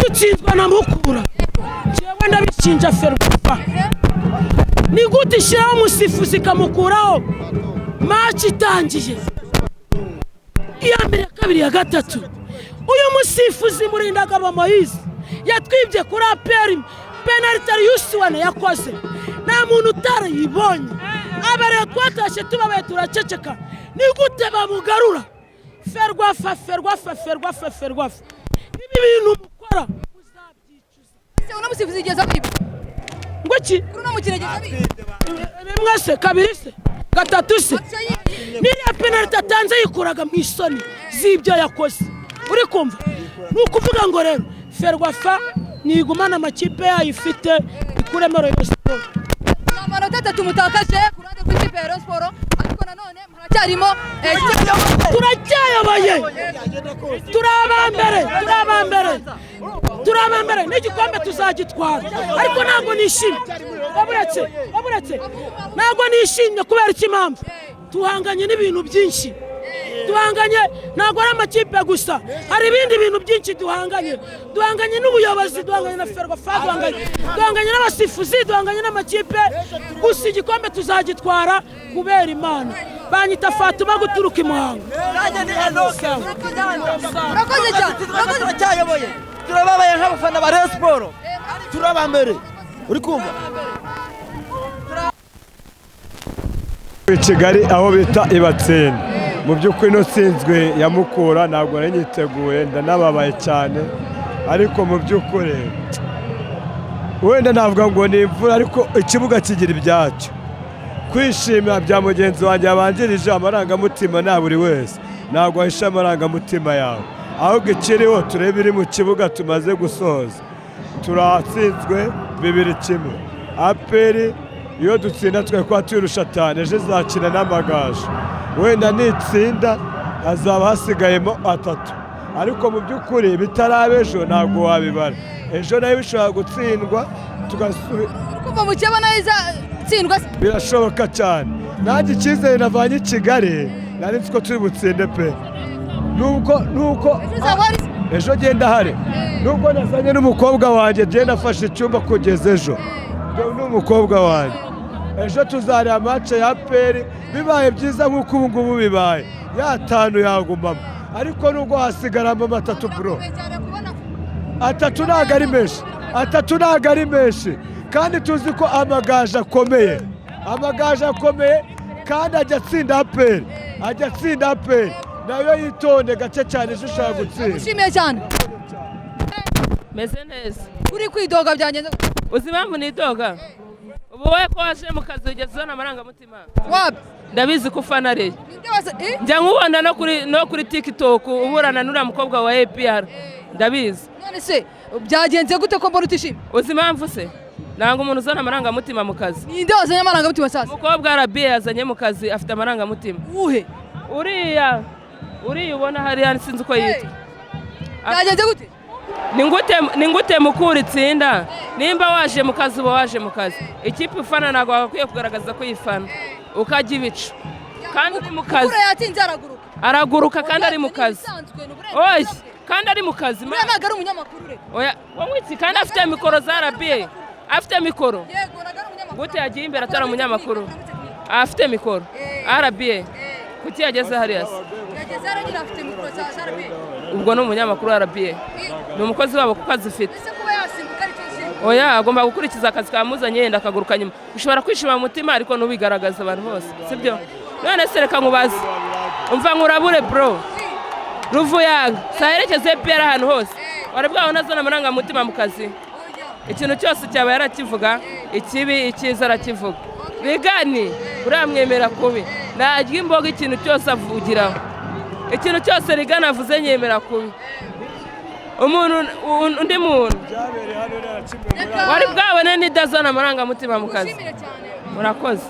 dutsinzwa na Mukura jewe ndabishinja Ferwafa ni gute shiraho musifuzi kamukuraho match itangiye iya mbere kabiri ya gatatu uyu musifuzi murindaga Moise yatwibye kuri APR penalty yusuwane yakoze nta muntu utarayibonye abare twatashe tubabaye turaceceka ni gute bamugarura Ferwafa ibi bintu mukora uzabyicuza una musifuzi igeza bibi ngoki kuruna mukirageza bibi mwese kabiri se gatatu se niriya penalty atanze yikuraga mu isoni zibyo yakoze uri kumva nukuvuga ngo rero Ferwafa nigumana amakipe yayifite ikuremo Rayon Sport amanota 3 mutakaje kurande ku ikipe ya Rayon Sport ariko nanone muracyarimo turacyayoboye turabambere n'igikombe tuzagitwara ariko ntabwo nishimye baburetse ntabwo nishimye kubera impamvu tuhanganye n'ibintu byinshi duhanganye ntabwo ari amakipe gusa hari ibindi bintu byinshi duhanganye n'ubuyobozi duhanganye na Ferwafa duhanganye n'abasifuzi duhanganye n'amakipe gusa igikombe tuzagitwara kubera Imana banyita Fatuma guturuka imuhanga urakoze cyane turacyayoboye turababaye nk'abafana ba Rayon Sport turabambere uri kumva Kigali aho bita Ibatseni mu by'ukuri no sinzwe ya Mukura ntabwo nari nyiteguye ndanababaye cyane ariko mu by'ukuri wenda navuga ngo ni imvura ariko ikibuga kigira ibyacyo kwishimira bya mugenzi wanjye yabanjirije amarangamutima na buri wese ntabwo ahisha amarangamutima yawe ahubwo ikiriho turebe iri mu kibuga tumaze gusoza turatsinzwe 2-1 APR iyo dutsinda twe kwa turusha cyane ejo zakina n'Amagaju wenda nitsinda hazaba hasigayemo 3 ariko mu by'ukuri bitarabejo ntabwo wabibara ejo nayo bishobora gutsindwa tugasubira kumva mu cyabana iza tsindwa birashoboka cyane nanjye icyizere navanye i Kigali nari nzi ko turi butsinde pe nuko ejo genda hari nubwo nazanye n'umukobwa wanjye genda afashe icyumba kugeza ejo n'umukobwa wanjye ejo tuzareba match ya APR bibaye byiza nk'uko ubu ngubu bibaye yatanu yagumamo ariko nubwo hasigaramo 3 bro 3 ntabwo ari menshi kandi tuzi ko Amagaju akomeye kandi ajya atsinda APR nayo yitonde gace cyane ejo ushaka gutsinda ushimiye cyane meze neza uri kwidoga byangenze uzi impamvu nidoga ubu wowe ko waje mu kazi ugeze na marangamutima wapi ndabizi ko ufana Rayon njya nkubona no kuri TikTok uburana n'uriya mukobwa wa APR ndabizi none se byagenze gute ko mbona utishimye uzi impamvu se nanga umuntu uzana amarangamutima mu kazi ninde wazanye amarangamutima sasa umukobwa RB yazanye mu kazi afite amarangamutima uhe uriya ubona hariya sinzi uko yitwa byagenze gute ni ngute Mukura itsinda nimba waje mu kazi uba waje mu kazi ikipe ufana ntabwo wakwiye kugaragaza ko yifana ukajya ibicu kandi uri mu kazi araguruka kandi ari mu kazi oya kandi ari mu kazi ntabwo ari umunyamakuru re oya wamwitsi kandi afite mikoro za RBA afite mikoro yego nagara umunyamakuru gute yagiye imbere atari umunyamakuru afite mikoro RBA kuki yageze hariya yageze hariya afite mikoro za RBA ubwo ni umunyamakuru wa RBA ni umukozi wabo kuko azifite oya agomba gukurikiza akazi kamuzanye yenda akaguruka nyuma ushobora kwishima mu mutima ariko nubigaragaza abantu bose sibyo none se reka nkubaze umva nkurabure bro Ruvuyaga saherekeze APR ahantu hose wari bwabona zana amarangamutima mu kazi ikintu cyose cyaba yarakivuga ikibi ikiza arakivuga bigani uramwemera kubi najya imboga ikintu cyose avugiraho ikintu cyose rigana avuze nyemera kubi undi muntu wari bwabone nidazana amarangamutima mu kazi murakoze